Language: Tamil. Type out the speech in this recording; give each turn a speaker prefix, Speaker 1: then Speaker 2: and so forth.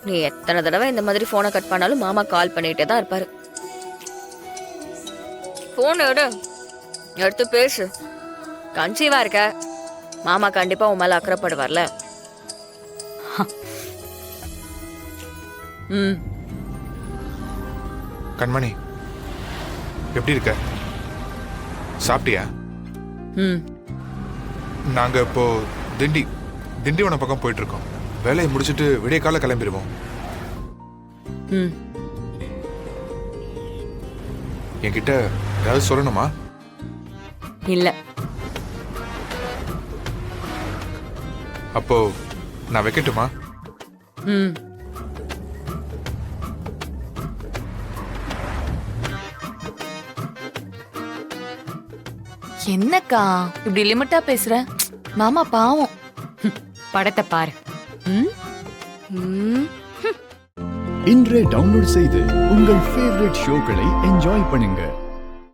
Speaker 1: நீ எத்தனை தடவை இந்த மாதிரி போனை கட் பண்ணாலும் மாமா கால் பண்ணிட்டே தான் இருப்பாரு. போன் எடுத்து பேசு. கன்சீவா இருக்க, மாமா கண்டிப்பா உன் மேல அக்கறைப்படுவார்ல.
Speaker 2: கண்மணி, எப்படி இருக்க? சாப்பிட்டியா? நாங்க இப்போ திண்டிவனம் பக்கம் போயிட்டு இருக்கோம். வேலையை முடிச்சிட்டு விடிய கால கிளம்பிடுவோம். என்கிட்ட ஏதாவது சொல்லணுமா?
Speaker 1: இல்ல.
Speaker 2: அப்போ நான் வைக்கட்டுமா?
Speaker 3: என்னக்கா இப்படி லிமிட்டா பேசுற? மாமா பாவம்.
Speaker 1: படத்தை பாரு.
Speaker 4: இன்றே டவுன்லோட் செய்து உங்கள் ஃபேவரட் ஷோக்களை என்ஜாய் பண்ணுங்க.